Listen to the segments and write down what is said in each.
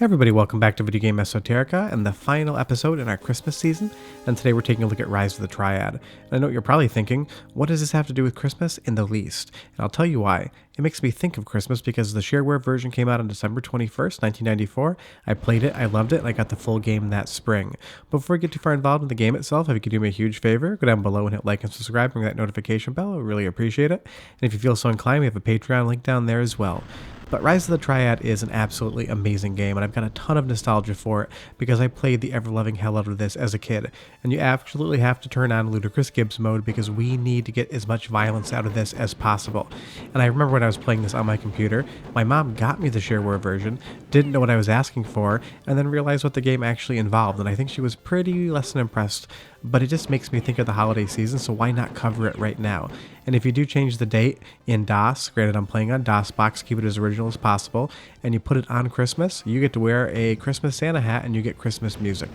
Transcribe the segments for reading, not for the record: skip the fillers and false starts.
Everybody, welcome back to Video Game Esoterica and the final episode in our Christmas season, and today we're taking a look at Rise of the Triad. And I know what you're probably thinking, what does this have to do with Christmas? In the least. And I'll tell you why. It makes me think of Christmas because the Shareware version came out on December 21st, 1994. I played it, I loved it, and I got the full game that spring. Before we get too far involved in the game itself, if you could do me a huge favor, go down below and hit like and subscribe and ring that notification bell. I would really appreciate it. And if you feel so inclined, we have a Patreon link down there as well. But Rise of the Triad is an absolutely amazing game, and I've got a ton of nostalgia for it because I played the ever-loving hell out of this as a kid. And you absolutely have to turn on Ludicrous Gibs mode because we need to get as much violence out of this as possible. And I remember when I was playing this on my computer, my mom got me the Shareware version, didn't know what I was asking for, and then realized what the game actually involved, and I think she was pretty less than impressed. But it just makes me think of the holiday season, so why not cover it right now? And if you do change the date in DOS, granted I'm playing on DOSBox, keep it as original as possible, and you put it on Christmas, you get to wear a Christmas Santa hat and you get Christmas music.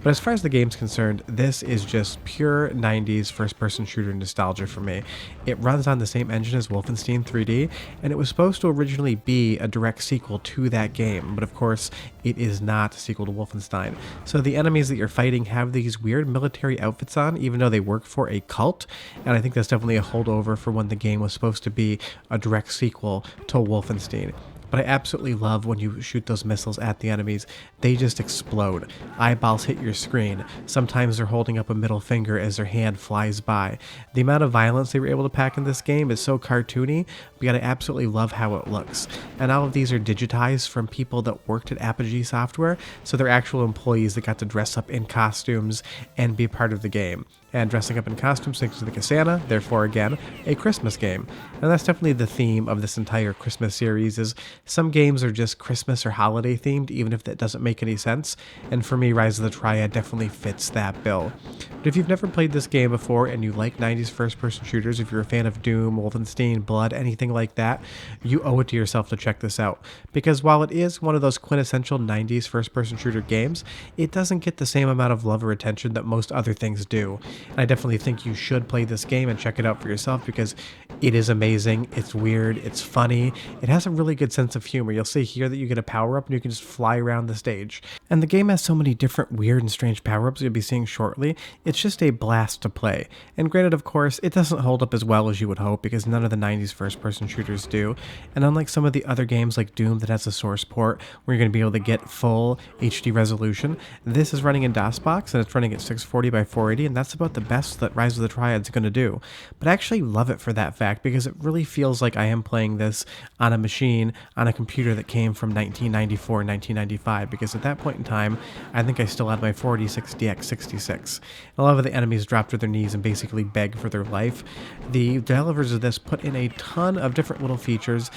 But as far as the game's concerned, this is just pure 90s first-person shooter nostalgia for me. It runs on the same engine as Wolfenstein 3D, and it was supposed to originally be a direct sequel to that game, but of course, it is not a sequel to Wolfenstein. So the enemies that you're fighting have these weird military outfits on, even though they work for a cult, and I think that's definitely a holdover for when the game was supposed to be a direct sequel to Wolfenstein. But I absolutely love when you shoot those missiles at the enemies. They just explode. Eyeballs hit your screen. Sometimes they're holding up a middle finger as their hand flies by. The amount of violence they were able to pack in this game is so cartoony, but I absolutely love how it looks. And all of these are digitized from people that worked at Apogee Software, so they're actual employees that got to dress up in costumes and be part of the game. And dressing up in costumes makes it like a Santa, therefore again, a Christmas game. And that's definitely the theme of this entire Christmas series, is some games are just Christmas or holiday themed, even if that doesn't make any sense. And for me, Rise of the Triad definitely fits that bill. But if you've never played this game before and you like 90s first-person shooters, if you're a fan of Doom, Wolfenstein, Blood, anything like that, you owe it to yourself to check this out. Because while it is one of those quintessential 90s first-person shooter games, it doesn't get the same amount of love or attention that most other things do. And I definitely think you should play this game and check it out for yourself because it is amazing, it's weird, it's funny, it has a really good sense of humor. You'll see here that you get a power-up and you can just fly around the stage. And the game has so many different weird and strange power-ups you'll be seeing shortly, it's just a blast to play. And granted, of course, it doesn't hold up as well as you would hope because none of the 90s first-person shooters do. And unlike some of the other games like Doom that has a source port where you're going to be able to get full HD resolution, this is running in DOSBox and it's running at 640 by 480, and that's about the best that Rise of the Triad's going to do. But I actually love it for that fact because it really feels like I am playing this on a machine, on a computer that came from 1994 and 1995, because at that point in time, I think I still had my 486DX66. A lot of the enemies drop to their knees and basically beg for their life. The developers of this put in a ton of different little features.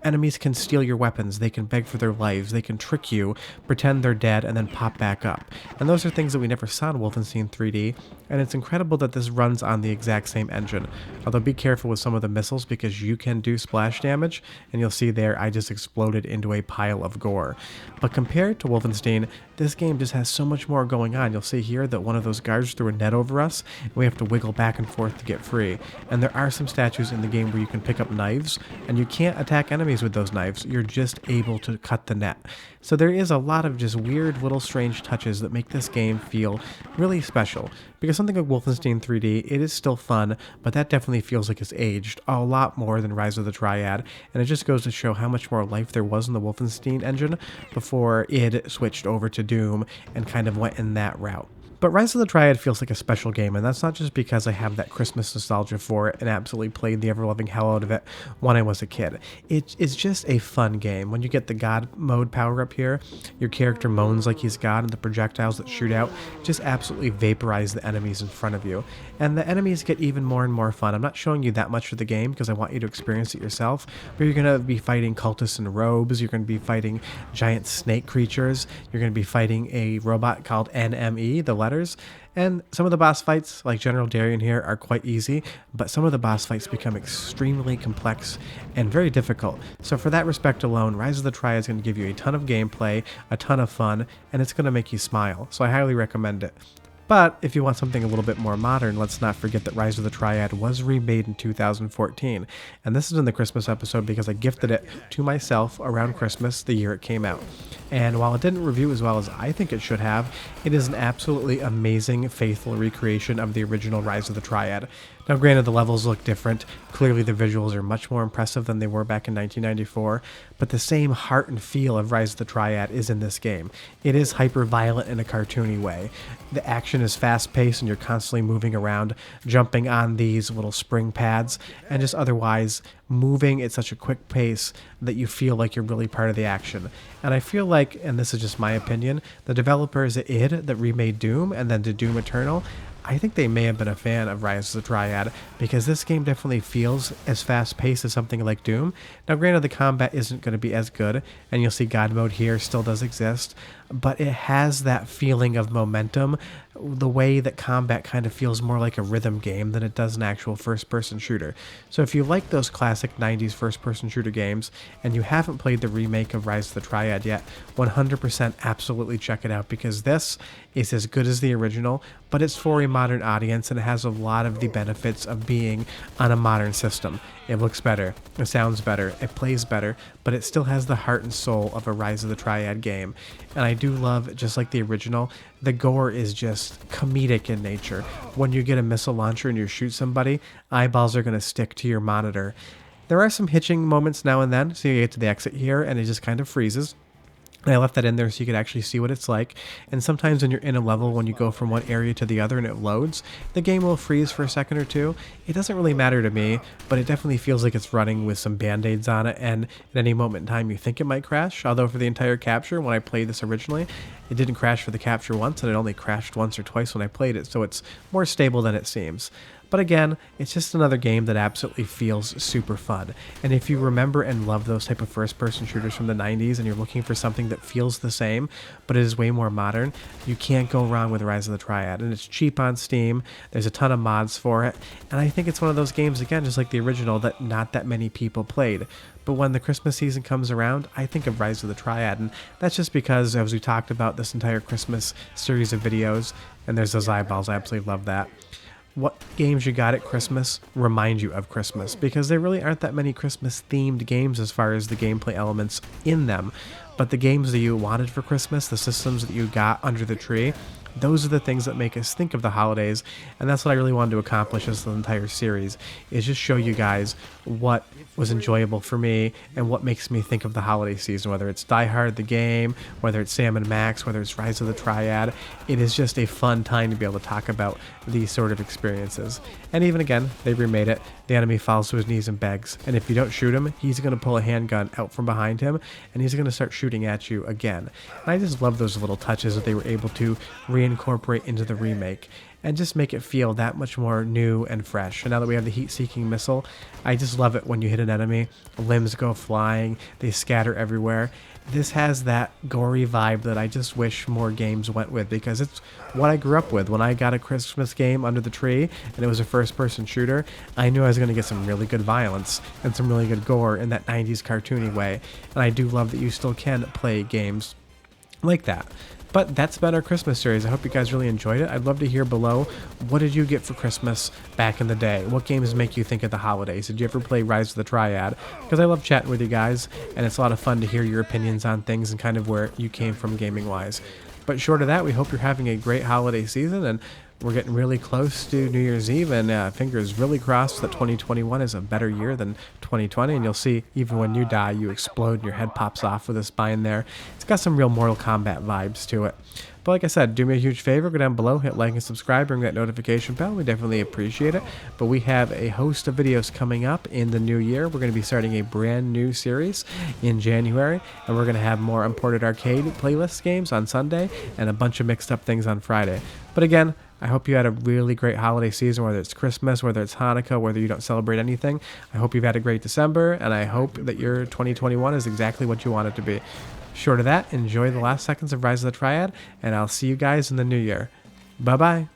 Enemies can steal your weapons, they can beg for their lives, they can trick you, pretend they're dead, and then pop back up. And those are things that we never saw in Wolfenstein 3D, and it's incredible that this runs on the exact same engine. Although be careful with some of the missiles because you can do splash damage, and you'll see there I just exploded into a pile of gore. But compared to Wolfenstein, this game just has so much more going on. You'll see here that one of those guards threw a net over us, and we have to wiggle back and forth to get free. And there are some statues in the game where you can pick up knives, and you can't attack enemies with those knives, you're just able to cut the net. So there is a lot of just weird little strange touches that make this game feel really special. Because something like Wolfenstein 3D, it is still fun, but that definitely feels like it's aged a lot more than Rise of the Triad, and it just goes to show how much more life there was in the Wolfenstein engine before it switched over to Doom and kind of went in that route. But Rise of the Triad feels like a special game, and that's not just because I have that Christmas nostalgia for it and absolutely played the ever-loving hell out of it when I was a kid. It's just a fun game. When you get the God mode power-up here, your character moans like he's God, and the projectiles that shoot out just absolutely vaporize the enemies in front of you. And the enemies get even more and more fun. I'm not showing you that much of the game because I want you to experience it yourself, but you're going to be fighting cultists in robes, you're going to be fighting giant snake creatures, you're going to be fighting a robot called NME, the letters, and some of the boss fights, like General Darien here, are quite easy, but some of the boss fights become extremely complex and very difficult. So for that respect alone, Rise of the Triad is going to give you a ton of gameplay, a ton of fun, and it's going to make you smile, so I highly recommend it. But if you want something a little bit more modern, let's not forget that Rise of the Triad was remade in 2014. And this is in the Christmas episode because I gifted it to myself around Christmas the year it came out. And while it didn't review as well as I think it should have, it is an absolutely amazing, faithful recreation of the original Rise of the Triad. Now granted, the levels look different. Clearly the visuals are much more impressive than they were back in 1994, but the same heart and feel of Rise of the Triad is in this game. It is hyper-violent in a cartoony way. The action is fast-paced and you're constantly moving around, jumping on these little spring pads, and just otherwise moving at such a quick pace that you feel like you're really part of the action. And I feel like, and this is just my opinion, the developers at id that remade Doom and then did Doom Eternal, I think they may have been a fan of Rise of the Triad because this game definitely feels as fast-paced as something like Doom. Now granted, the combat isn't going to be as good, and you'll see God Mode here still does exist, but it has that feeling of momentum, the way that combat kind of feels more like a rhythm game than it does an actual first-person shooter. So if you like those classic 90s first-person shooter games, and you haven't played the remake of Rise of the Triad yet, 100% absolutely check it out, because this is as good as the original, but it's for a modern audience, and it has a lot of the benefits of being on a modern system. It looks better, it sounds better, it plays better, but it still has the heart and soul of a Rise of the Triad game. And I do love, just like the original, the gore is just comedic in nature. When you get a missile launcher and you shoot somebody, eyeballs are going to stick to your monitor. There are some hitching moments now and then, so you get to the exit here and it just kind of freezes. And I left that in there so you could actually see what it's like. And sometimes when you're in a level, when you go from one area to the other and it loads, the game will freeze for a second or two. It doesn't really matter to me, but it definitely feels like it's running with some band-aids on it, and at any moment in time you think it might crash. Although for the entire capture, when I played this originally, it didn't crash for the capture once, and it only crashed once or twice when I played it, so it's more stable than it seems. But again, it's just another game that absolutely feels super fun. And if you remember and love those type of first-person shooters from the 90s and you're looking for something that feels the same, but it is way more modern, you can't go wrong with Rise of the Triad. And it's cheap on Steam, there's a ton of mods for it, and I think it's one of those games, again, just like the original, that not that many people played. But when the Christmas season comes around, I think of Rise of the Triad, and that's just because, as we talked about this entire Christmas series of videos, and there's those eyeballs, I absolutely love that. What games you got at Christmas remind you of Christmas, because there really aren't that many Christmas themed games as far as the gameplay elements in them, but the games that you wanted for Christmas, the systems that you got under the tree, those are the things that make us think of the holidays. And that's what I really wanted to accomplish this entire series, is just show you guys what was enjoyable for me and what makes me think of the holiday season, whether it's Die Hard the game, whether it's Sam and Max, whether it's Rise of the Triad. It is just a fun time to be able to talk about these sort of experiences. And even again, they remade it. The enemy falls to his knees and begs, and if you don't shoot him, he's going to pull a handgun out from behind him and he's going to start shooting at you again. And I just love those little touches that they were able to reincorporate into the remake and just make it feel that much more new and fresh. And now that we have the heat-seeking missile, I just love it when you hit an enemy, limbs go flying, they scatter everywhere. This has that gory vibe that I just wish more games went with, because it's what I grew up with. When I got a Christmas game under the tree and it was a first-person shooter, I knew I was going to get some really good violence and some really good gore in that 90s cartoony way. And I do love that you still can play games like that. But that's been our Christmas series. I hope you guys really enjoyed it. I'd love to hear below, what did you get for Christmas back in the day? What games make you think of the holidays? Did you ever play Rise of the Triad? Because I love chatting with you guys, and it's a lot of fun to hear your opinions on things and kind of where you came from gaming-wise. But short of that, we hope you're having a great holiday season, and we're getting really close to New Year's Eve, and fingers really crossed that 2021 is a better year than 2020, and you'll see, even when you die, you explode and your head pops off with a spine there. It's got some real Mortal Kombat vibes to it. But like I said, do me a huge favor, go down below, hit like and subscribe, ring that notification bell. We definitely appreciate it. But we have a host of videos coming up in the new year. We're going to be starting a brand new series in January, and we're going to have more imported arcade playlist games on Sunday and a bunch of mixed up things on Friday. But again, I hope you had a really great holiday season, whether it's Christmas, whether it's Hanukkah, whether you don't celebrate anything. I hope you've had a great December, and I hope that your 2021 is exactly what you want it to be. Short of that, enjoy the last seconds of Rise of the Triad, and I'll see you guys in the new year. Bye-bye.